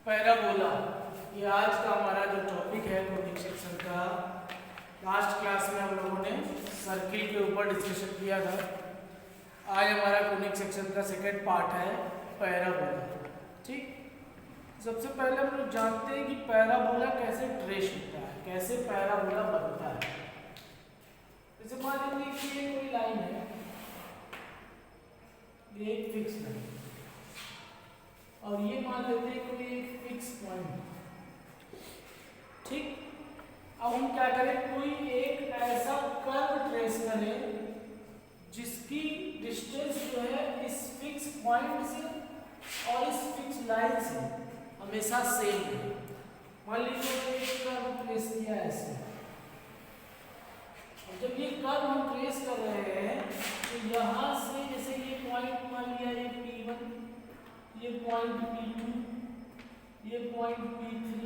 Parabola, ये आज का हमारा जो टॉपिक है कोनिक सेक्शन का। लास्ट क्लास में हम लोगों ने सर्किल के ऊपर डिस्कशन किया था। आज हमारा कोनिक सेक्शन का सेकंड पार्ट है पैराबोला। ठीक, सबसे पहले हम लोग जानते हैं कि पैराबोला कैसे ट्रेस होता है, कैसे पैराबोला बनता है। जैसे मान लीजिए कि ये कोई लाइन है, ये एक फिक्स लाइन, और ये मान लेते हैं कोई एक फिक्स पॉइंट। ठीक, अब हम क्या करें, कोई एक ऐसा कर्व ट्रेस करें जिसकी डिस्टेंस जो है इस फिक्स पॉइंट से और इस फिक्स लाइन से हमेशा सेम है। मान लीजिए एक कर्व ट्रेस किया है ऐसे, और जब ये कर्व हम ट्रेस कर रहे हैं तो यहाँ से जैसे ये पॉइंट मान लिया ये P1, ये पॉइंट P2, ये पॉइंट P3,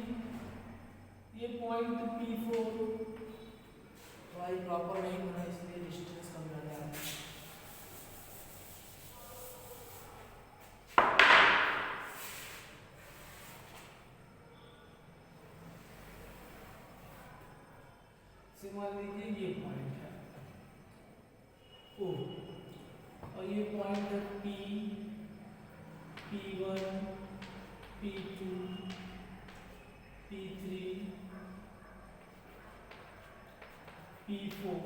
ये पॉइंट P4। भाई प्रॉपर नहीं बना इसलिए डिस्टेंस कम लग रहा है। मान लीजिए ये पॉइंट है O, और ये पॉइंट है P, P1, P2, P3, P4,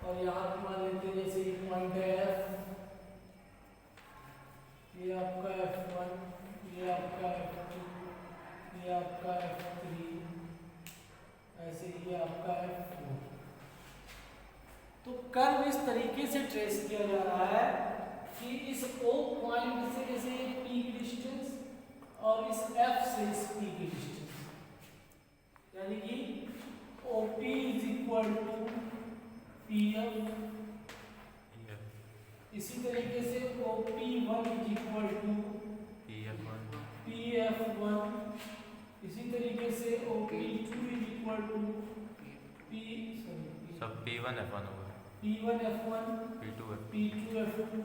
और यहाँ पे मान लेते हैं जैसे ये पॉइंट है F, ये आपका F1, ये आपका F2, ये आपका F3, ऐसे ये आपका F4। तो कर्व इस तरीके से ट्रेस किया जा रहा है कि इस O पॉइंट से जैसे ये P की डिस्टेंस और इस F से इस P की डिस्टेंस, यानी कि OP is equal to PF। इसी तरीके से OP1 is equal to PF1। इसी तरीके से OP2 is equal to P1 F1 होगा, P1 F1, P2 F2।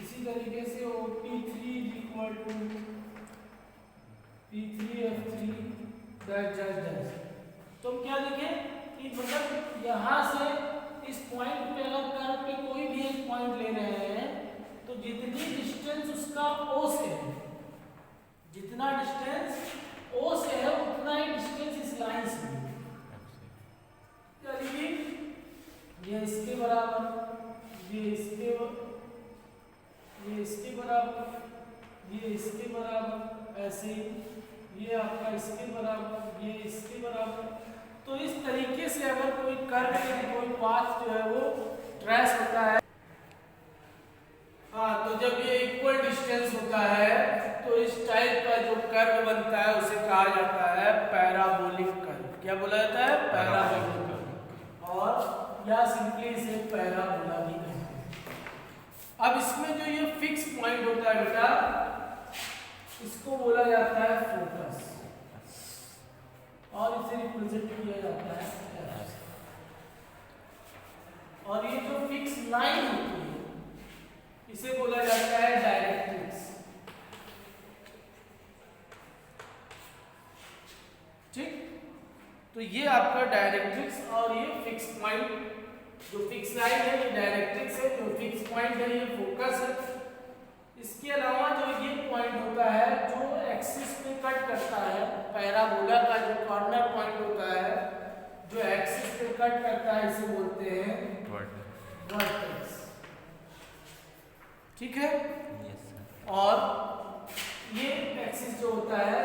इसी तरीके से OP3 is equal to P3 F3 dash dash dash. तो हम क्या देखें कि मतलब यहाँ से इस पॉइंट पे अगर कर्व पे कोई भी एक पॉइंट ले रहे हैं तो जितनी डिस्टेंस उसका O से है, जितना डिस्टेंस O से है उतना ही डिस्टेंस इस लाइन से है। यानी कि ये इसके बराबर, ये इसके बराबर, ये इसके बराबर, ऐसे ये आपका इसके बराबर, ये इसके बराबर। तो इस तरीके से अगर कोई कर्व या कोई पाथ जो है वो ट्रेस होता है, हाँ, तो जब ये इक्वल डिस्टेंस होता है तो इस टाइप का जो कर्व बनता है उसे कहा जाता है पैराबोलिक कर्व। क्या बोला जाता है? पैराबोलिक कर्व, और या सिंपली इसे पैराबोला भी कहते हैं। अब इसमें जो ये फिक्स पॉइंट होता है बेटा, इसको बोला जाता है फोकस, और इसे रिप्रेजेंट किया जाता है F। और ये जो फिक्स लाइन होती है इसे बोला जाता है डायरेक्ट्रिक्स। ठीक, तो ये आपका डायरेक्ट्रिक्स और ये फिक्स पॉइंट, जो फिक्स लाइन है ये डायरेक्ट्रिक्स है, जो फिक्स पॉइंट है ये फोकस है। इसके अलावा जो ये पॉइंट होता है जो एक्सिस पे कट करता है, पैराबोला का जो कॉर्नर पॉइंट होता है जो एक्सिस पे कट करता है, इसे बोलते हैं वर्टेक्स। ठीक है, और ये एक्सिस जो होता है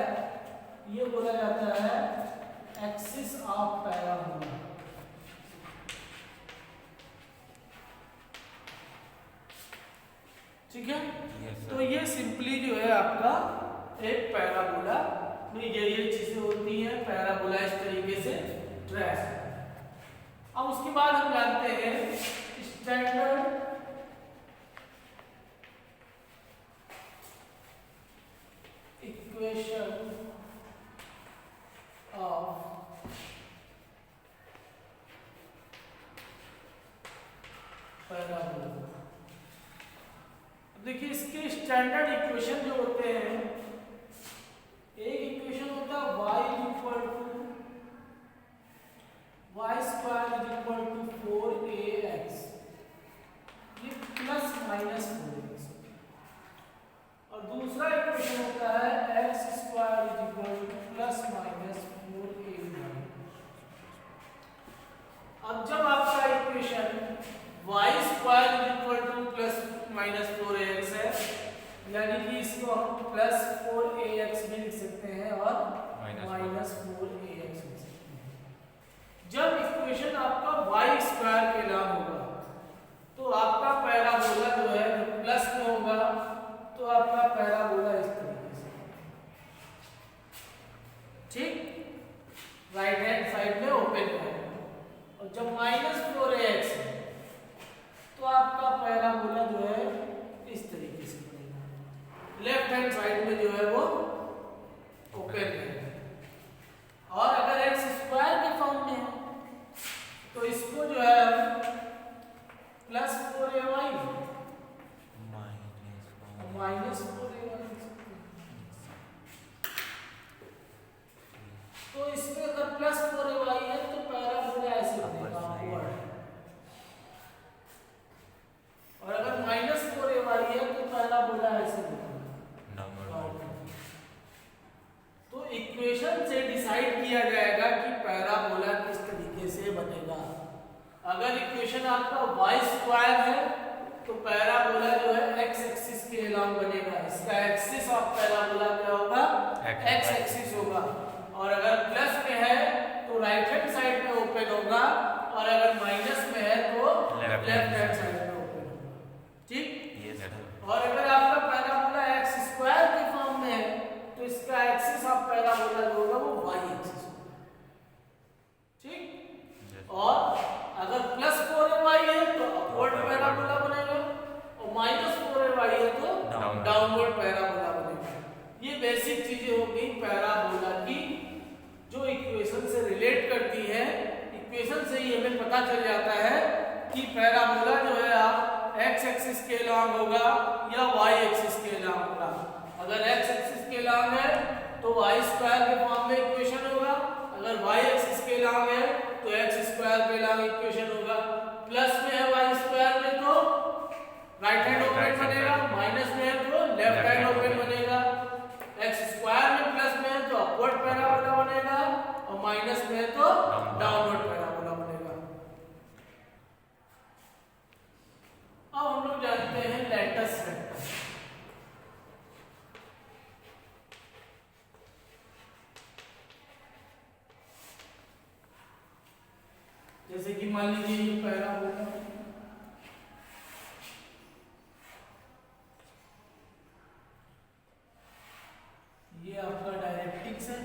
ये बोला जाता है एक्सिस ऑफ पैराबोला। ठीक है, तो ये सिंपली जो है आपका एक पैराबोला में ये चीजें होती हैं। पैराबोला इस तरीके से ट्रेस। अब उसके बाद हम जानते हैं स्टैंडर्ड इक्वेशन ऑफ पैराबोला। देखिए इसके स्टैंडर्ड इक्वेशन जो होते हैं, एक इक्वेशन होता है y equal to Y square is equal to 4ax, ये प्लस माइनस 4x, और दूसरा इक्वेशन होता है x square is equal to plus minus 4ay। अब जब आपका equation y square is equal to plus minus 4ax है, यानी कि इसको हम प्लस 4ax भी लिख सकते हैं और माइनस 4ax लिख सकते हैं। जब इक्वेशन आपका y स्क्वायर के नाम होगा तो आपका पैराबोला जो है जो प्लस में होगा तो आपका पैराबोला इस तरीके से, ठीक, राइट हैंड साइड में ओपन रहेगा, और जब माइनस 4ax है तो आपका पैराबोला जो है इस तरीके से बनेगा, लेफ्ट हैंड साइड में जो है वो ओपन रहेगा। और अगर x स्क्वायर के फॉर्म में है तो इसको जो है प्लस 4ay माइनस 4ay, तो इसमें अगर प्लस 4ay है तो पैराबोला ऐसे बनेगा अपवर्ड, और अगर माइनस 4ay है तो पैराबोला ऐसे बनेगा डाउनवर्ड। तो इक्वेशन से डिसाइड किया जाएगा कि पैराबोला किस तरीके से बनेगा। अगर इक्वेशन आपका y स्क्वायर है तो पैराबोला जो है x एक्सिस के अलॉन्ग बनेगा, इसका एक्सिस ऑफ पैराबोला क्या होगा, x एक्सिस होगा, और अगर प्लस में है तो राइट हैंड साइड में ओपन होगा, और अगर माइनस में है तो लेफ्ट हैंड साइड में ओपन होगा, ठीक। और अगर आपका पैराबोला x स्क्वायर के फॉर्म में है तो इसका एक्सिस ऑफ पैराबोला जो होगा वो y एक्सिस होगा, ठीक। और अगर प्लस 4ay है तो अपवर्ड पैराबोला बनेगा, और माइनस 4ay है तो डाउनवर्ड पैराबोला बनेगा। ये बेसिक चीजें हो गई पैराबोला की जो इक्वेशन से रिलेट करती है। इक्वेशन से ही हमें पता चल जाता है कि पैराबोला जो है आप x एक्सिस के अलॉन्ग होगा या y एक्सिस के अलॉन्ग होगा। अगर x एक्सिस के अलॉन्ग है तो y स्क्वायर के फॉर्म में इक्वेशन होगा, अगर y एक्सिस के अलॉन्ग है तो x स्क्वायर के अलॉन्ग इक्वेशन होगा। प्लस में है y स्क्वायर में तो राइट हैंड ओपन बनेगा, माइनस में है तो लेफ्ट हैंड ओपन बनेगा। x स्क्वायर में प्लस में है तो अपवर्ड पैराबोला बनेगा, और माइनस में है तो डाउनवर्ड पैराबोला बनेगा। अब हम लोग जानते हैं लैटिस वेक्टर। जैसे कि मान लीजिए ये पैराबोला, ये आपका डायरेक्ट्रिक्स है,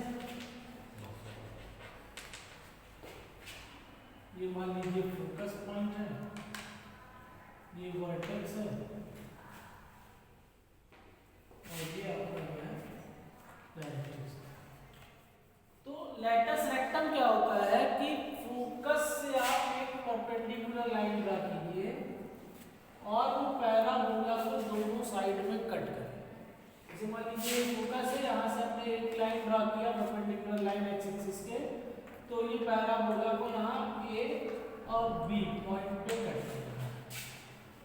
ये मान लीजिए फोकस पॉइंट है, ये वर्टेक्स है, और ये आपका जो है डायरेक्ट्रिक्स। तो लैटिस रेक्टम क्या होता है कि फोकस से आप एक परपेंडिकुलर लाइन ड्रा कीजिए और वो पैराबोला को दोनों साइड में कट करें। जैसे मान लीजिए फोकस है, यहाँ से हमने एक लाइन ड्रा किया परपेंडिकुलर लाइन x एक्सिस के, तो ये पैराबोला को यहाँ A और B पॉइंट पे कट करेगा।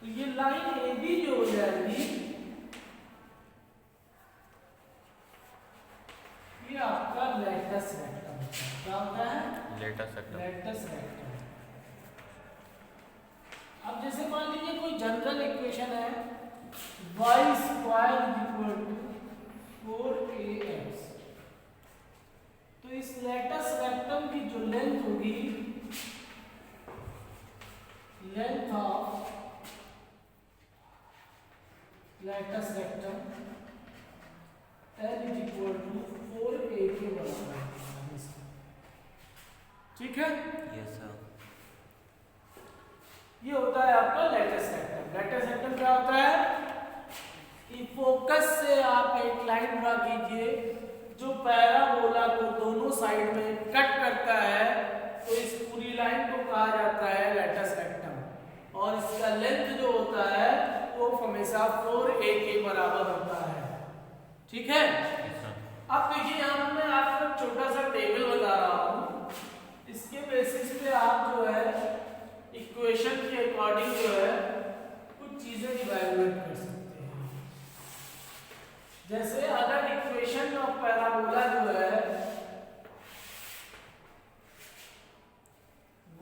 तो ये लाइन AB जो हो जाएगी ये आपका लैटिस रेक्टम क्या होता है, लैटिस रेक्टम। अब जैसे मान लीजिए कोई जनरल इक्वेशन है y square equal to 4ax, तो इस लैटिस रेक्टम की जो लेंथ होगी, length of latus rectum l is equal to 4a के बराबर है, ठीक है। Yes sir. ये होता है आपका लैटिस रेक्टम। लैटिस रेक्टम क्या होता है कि फोकस से आप एक लाइन ड्रा कीजिए जो पैराबोला को दोनों साइड में कट करता है, तो इस पूरी लाइन को कहा जाता है लैटिस रेक्टम, और इसका लेंथ जो होता है वो हमेशा 4a के बराबर होता है। ठीक है। Yes, sir. अब देखिए यहाँ मैं आपको एक छोटा सा टेबल बता रहा हूँ, इसके बेसिस पे आप जो है इक्वेशन के अकॉर्डिंग जो है कुछ चीजें इवैल्यूएट कर सकते हैं। जैसे अगर इक्वेशन ऑफ पैराबोला जो है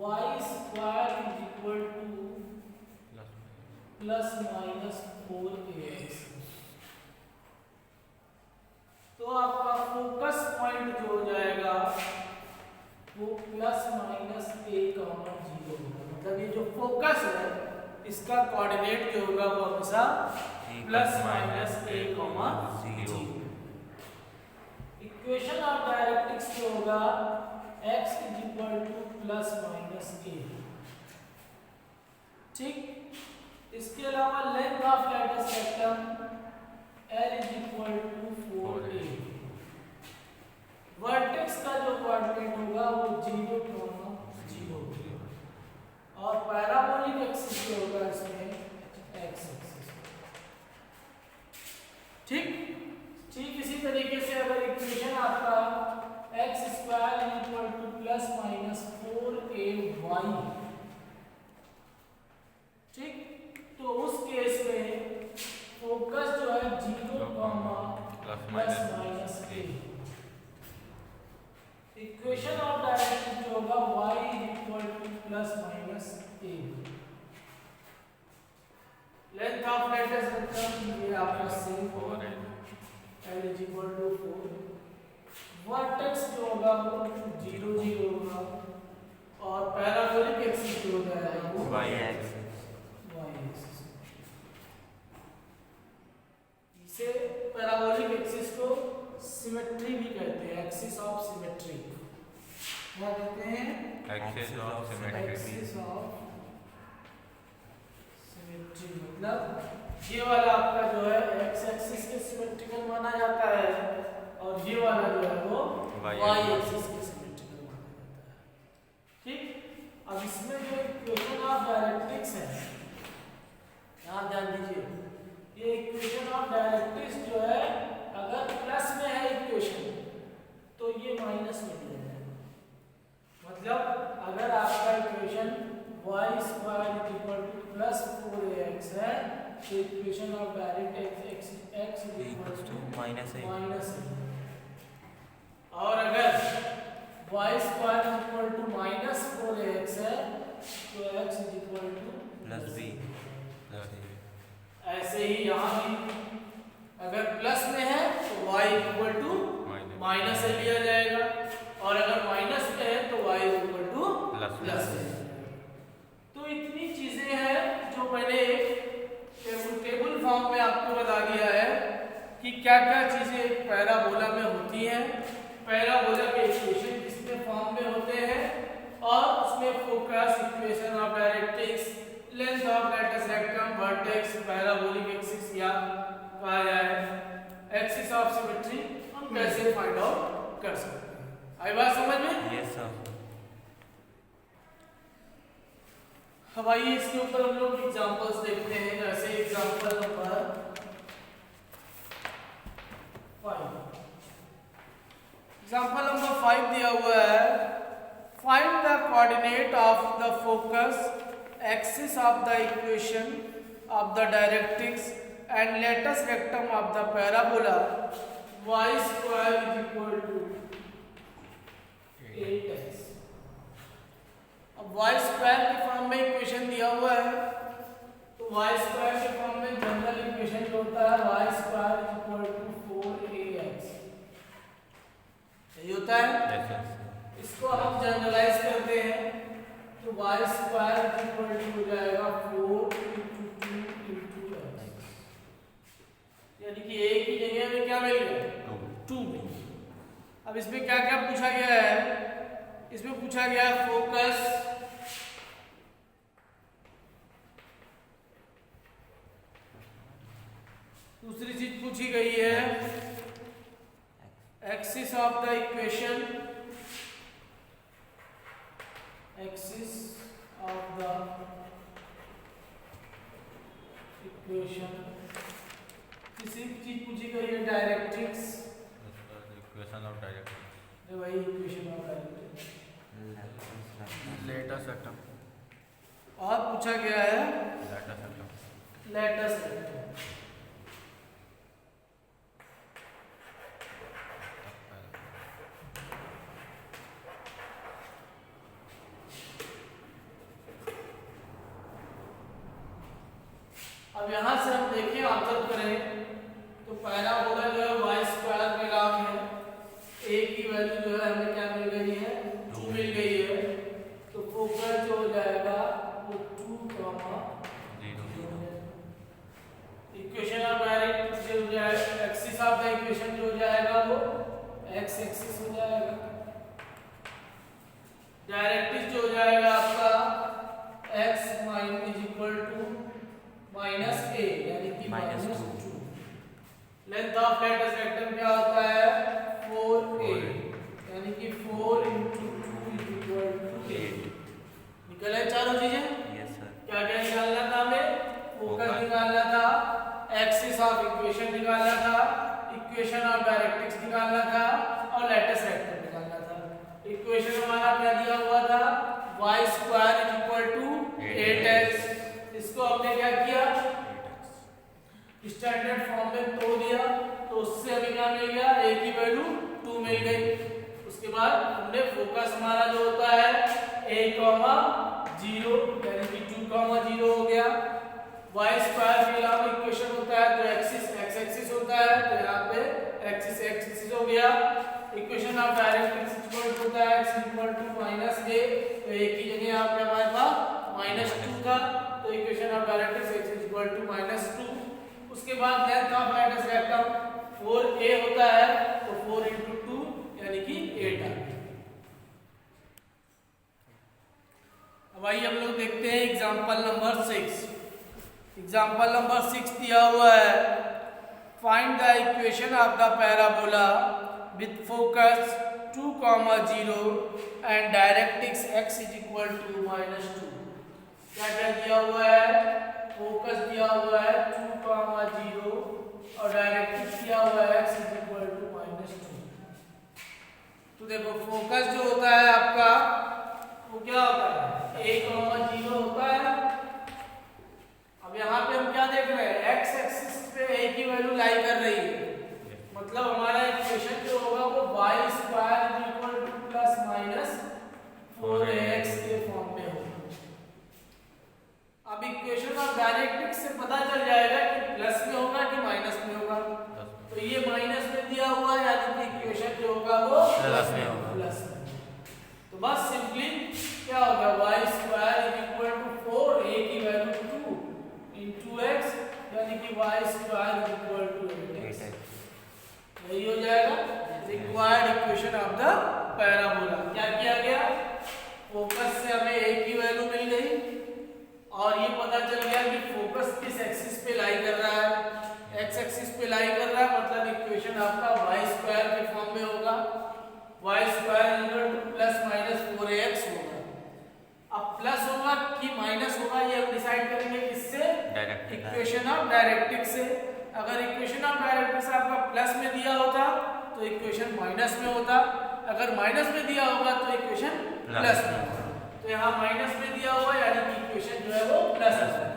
y square is equal to plus minus 4ax, तो आपका फोकस पॉइंट जो हो जाएगा वो प्लस माइनस a कॉमा 0 होगा। मतलब ये जो फोकस है इसका कोऑर्डिनेट जो होगा वो हमेशा plus minus a comma 0। Equation of directrix जो होगा x is equal to plus minus a। ठीक, इसके अलावा length of latus rectum L is equal to 4a। Vertex का जो कोऑर्डिनेट होगा वो 0 कॉमा 0 और पैराबोलिक एक्सिस जो होगा इसमें x एक्सिस। ठीक इसी तरीके से अगर इक्वेशन आपका x square is equal to plus minus 4ay, ठीक, तो उस केस में फोकस जो है 0 comma plus minus a। Equation of directrix जो होगा y is equal to plus minus a। Length of latus rectum ये आपका सेम होगा L is equal to 4। Vertex जो होगा वो 0 0 होगा और पैराबोलिक एक्सिस जो हो जाएगा वो Y axis. इसे पैराबोलिक एक्सिस को सिमेट्री भी कहते हैं, एक्सिस ऑफ सिमेट्री। क्या कहते हैं? Axis of symmetry. Axis of symmetry. मतलब ये वाला आपका जो है एक्स एक्सिस के सिमेट्रिकल माना जाता है और ये वाला जो है वो वाई एक्सिस के सिमेट्रिकल माना जाता है। ठीक, अब इसमें जो इक्वेशन ऑफ डायरेक्ट्रिक्स है, यहाँ ध्यान दीजिए, ये इक्वेशन ऑफ डायरेक्ट्रिक्स जो है अगर प्लस में है इक्वेशन तो ये माइनस में दिया जाएगा। मतलब अगर आपका equation y square is equal to plus 4ax है तो equation of direct x is equal to minus a। और अगर y square is equal to minus 4ax है तो x is equal to plus b। ऐसे ही यहाँ भी अगर प्लस में है तो y equal to minus a लिया जाएगा और अगर माइनस में है तो y equal to plus a। तो इतनी चीजें हैं जो मैंने टेबल फॉर्म में आपको बता दिया है कि क्या क्या चीजें पैराबोला में होती हैं, पैराबोला के इक्वेशन किसमें फॉर्म में होते हैं और उसमें focus, equation of directrix, length of latus rectum, vertex, parabolic axis या कहा जाए एक्सिस ऑफ सिमेट्री हम कैसे फाइंड आउट कर सकते हैं। आई बात समझ में? Yes sir. अब आइए इसके ऊपर हम लोग एग्जांपल्स देखते हैं। जैसे एग्जांपल नंबर 5, एग्जांपल नंबर 5 दिया हुआ है, find the coordinate of the focus axis of the equation of the directrix and latus rectum of the parabola y square is equal to 8x। अब y स्क्वायर के form में equation दिया हुआ है तो y स्क्वायर के form में general equation जो होता है y square is equal to 4ax, यही होता है। Yes sir. इसको हम जनरलाइज करते हैं तो y square is equal to हो जाएगा 4 × 2 × x, यानी कि a की जगह में क्या मिल गया 2 मिल गया। अब इसमें क्या क्या पूछा गया है? इसमें पूछा गया है फोकस, दूसरी चीज पूछी गई है axis of the equation, axis of the equation, किसी दूसरी चीज पूछी गई है डायरेक्ट्रिक्स। Equation of directrix. ये वही equation of directrix. Letter setup. और पूछा गया है लेटर सेटअप। Letter setup. अब यहाँ से हम देखें ऑब्जर्व करें तो पहला बोला जो है वाई स्क्वायर में लॉग है, ए की वैल्यू जो है हमें क्या मिल गई है 2 मिल गई है, तो फोकस जो हो जाएगा वो 2, इक्वेशन ऑफ डायरेक्ट जो हो जाएगा एक्सिस ऑफ द इक्वेशन जो हो जाएगा वो एक्स एक्सिस हो जाएगा, डायरेक्ट्रिक्स जो हो जाएगा आपका x माइनस a यानी कि -2। लेंथ ऑफ लेटस रेक्टम क्या होता है 4a यानी कि 4 × 2 = 8। निकल है चारों चीजें। Yes sir. क्या क्या निकालना था हमें, फोकस निकालना था, एक्सिस ऑफ इक्वेशन निकालना था, इक्वेशन ऑफ डायरेक्ट्रिक्स निकालना था और लेटस रेक्टम निकालना था। इक्वेशन हमारा क्या दिया हुआ था y² = 8x। इसको हमने क्या किया स्टैंडर्ड फॉर्म में तोड़ दिया, तो उससे हमें क्या मिल गया a की वैल्यू 2 मिल गई। उसके बाद हमने फोकस हमारा जो होता है a, 0 यानी कि 2, 0 हो गया। y² के अलावा इक्वेशन होता है तो एक्सिस x एक्सिस होता है, तो यहाँ पे एक्सिस x एक्सिस हो गया। इक्वेशन ऑफ डायरेक्ट्रिक्स होता है x = -a, तो a की जगह यहाँ पे हमारे पास -2 था, तो इक्वेशन ऑफ डायरेक्ट्रिक्स x = -2। उसके बाद length of latus rectum 4a होता है, तो 4 × 2 यानी कि 8 आ गया। अब आइए हम लोग देखते हैं एग्जांपल नंबर 6। एग्जांपल नंबर 6 दिया हुआ है find the equation of the parabola with focus 2, 0 and directrix x = -2। क्या क्या दिया हुआ है, फोकस दिया हुआ है 2, 0 और डायरेक्ट्रिक्स दिया हुआ है x = -2। तो देखो फोकस जो होता है आपका वो क्या होता है a, 0 होता है। अब यहाँ पे हम क्या देख रहे हैं x एक्सिस पे a की वैल्यू लाई कर रही है, मतलब हमारा इक्वेशन जो होगा वो y² ± 4ax के फॉर्म में होगा। अब इक्वेशन ऑफ डायरेक्ट्रिक्स से पता चल जाएगा कि प्लस में होगा कि माइनस में होगा, तो ये माइनस में दिया हुआ है यानी कि इक्वेशन जो होगा वो प्लस में होगा। प्लस में। तो बस सिंपली क्या होगा y² = 4, a की वैल्यू 2 × x यानी कि y² = 8x। यही हो जाएगा required equation of the parabola. क्या किया गया, फोकस से हमें a की वैल्यू मिल गई और ये पता चल गया कि फोकस किस एक्सिस पे लाई कर रहा है, x एक्सिस पे लाई कर रहा है, मतलब इक्वेशन आपका y² के फॉर्म में होगा, y² ± 4ax होगा। अब प्लस होगा कि माइनस होगा ये हम डिसाइड करेंगे किससे, इक्वेशन ऑफ डायरेक्ट्रिक्स से। अगर इक्वेशन ऑफ डायरेक्ट्रिक्स आपका प्लस में दिया होता तो इक्वेशन माइनस में होता, अगर माइनस में दिया होगा तो इक्वेशन प्लस में होगा। तो यहाँ माइनस में दिया हुआ यानी कि इक्वेशन जो है वो प्लस आ जाएगा।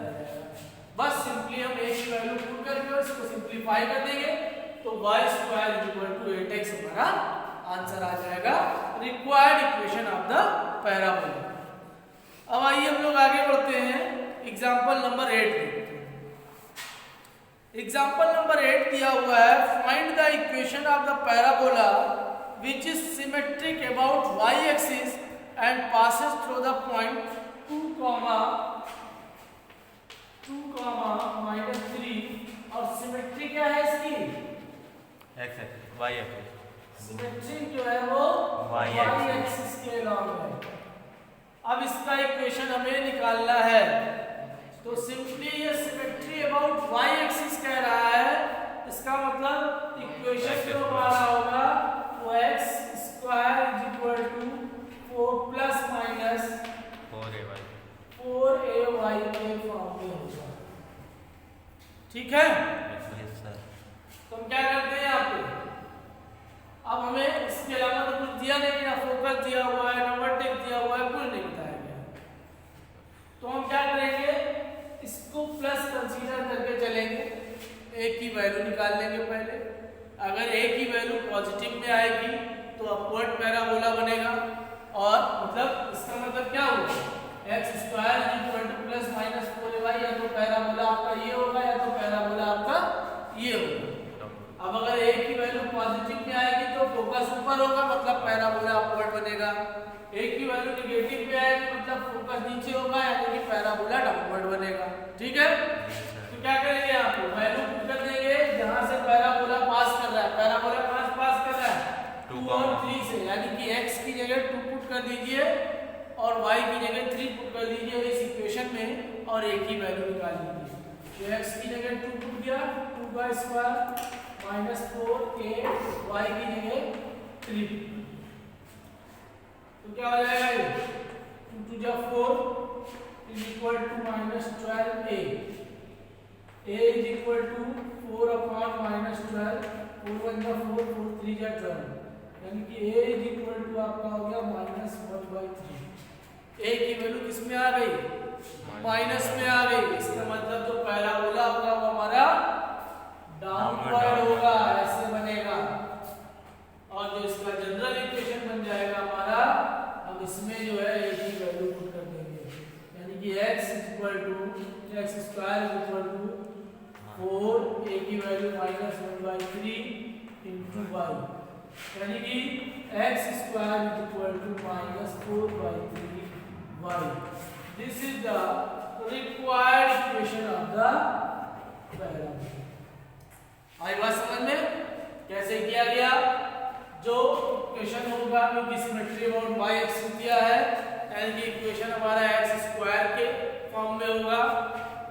बस सिंपली हम a की वैल्यू पुट करके इसको सिंपलीफाई कर देंगे तो y² = 8x हमारा आंसर आ जाएगा, required equation of the parabola. अब आइए हम लोग आगे बढ़ते हैं, एग्जांपल नंबर 8 देखते हैं। एग्जांपल नंबर 8 दिया हुआ है find the equation of the parabola which is symmetric about y axis and passes through the point 2, -3 और सिमेट्री क्या है इसकी x axis y axis. Symmetry जो है वो y एक्सिस के अलॉन्ग है। अब इसका इक्वेशन हमें निकालना है, तो सिंपली ये सिमेट्री अबाउट y एक्सिस कह रहा है, इसका मतलब इक्वेशन जो हमारा होगा वो x² = 4 ± 4ay के फॉर्म में होगा। ठीक है, यस सर। क्या करते हैं यहाँ पे, अब हमें इसके अलावा तो कुछ दिया नहीं, ना फोकस दिया हुआ है, ना वर्टेक्स दिया हुआ है, कुछ नहीं बताया गया। तो हम क्या करेंगे, इसको प्लस कंसीडर करके चलेंगे, ए की वैल्यू निकाल लेंगे पहले। अगर ए की वैल्यू पॉजिटिव में आएगी तो अपवर्ड पैराबोला बनेगा, और मतलब इसका मतलब क्या होगा, x square equal to plus minus 4ay, या तो पैराबोला आपका ये होगा या तो पैराबोला आपका ये होगा। अब अगर ए की वैल्यू पॉजिटिव में आएगी तो फोकस ऊपर होगा, मतलब पैराबोला अपवर्ड बनेगा। ए की वैल्यू नेगेटिव में आएगी मतलब फोकस नीचे होगा, यानी कि पैराबोला डाउनवर्ड बनेगा। ठीक है, तो क्या करेंगे, यहाँ पे वैल्यू पुट कर देंगे जहां से पैराबोला पास कर रहा है। पैराबोला कहां से पास कर रहा है, 2 और 3 से, यानी कि x की जगह 2 पुट कर दीजिए और y की जगह 3 पुट कर दीजिए इस इक्वेशन में, और a की वैल्यू निकाल लीजिए। तो x की जगह 2 पुट किया, 2 का स्क्वायर माइनस 4a, y की जगह 3। तो क्या हो जाएगा ये, 2 टू जा 4 is equal to minus 12a, a is equal to 4 upon minus 12, 4 1 जा 4, 4 3 जा 12, यानी कि a इज इक्वल टू आपका हो गया माइनस 1/3। a की वैल्यू किस में आ गई, माइनस में आ गई। इसका मतलब जो पैराबोला होगा वो हमारा डाउनवर्ड होगा, ऐसे बनेगा। और जो इसका जनरल इक्वेशन बन जाएगा हमारा, हम इसमें जो है a की वैल्यू पुट कर देंगे, यानी कि x equal to x square equal to 4, a की वैल्यू माइनस 1/3 इंटू वाई, यानी कि x square is equal to minus 4/3 y। This is the required equation of the parabola. आई बात समझ में, कैसे किया गया, जो इक्वेशन होगा क्योंकि सिमेट्री अबाउट y एक्सिस दिया है, यानी कि इक्वेशन हमारा x स्क्वायर के फॉर्म में होगा,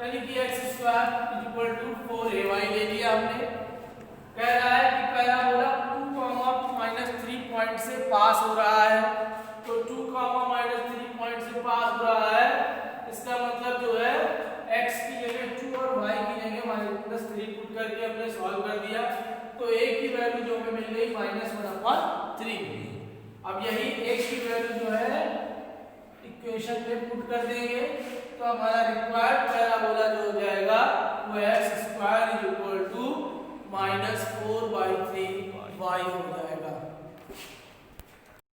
यानी कि x square is equal to 4ay ले लिया हमने। कह रहा है कि पैराबोला 2, -3 पॉइंट से पास हो रहा है, तो 2, -3 पॉइंट से पास हो रहा है, इसका मतलब जो है x की जगह 2 और y की जगह -3 पुट करके हमने सॉल्व कर दिया, तो a की वैल्यू जो हमें मिल गई -1/3। अब यही a की वैल्यू जो है इक्वेशन में पुट कर देंगे, तो हमारा रिक्वायर्ड पैराबोला जो हो जाएगा वो x square is equal to -4/3 y हो जाएगा।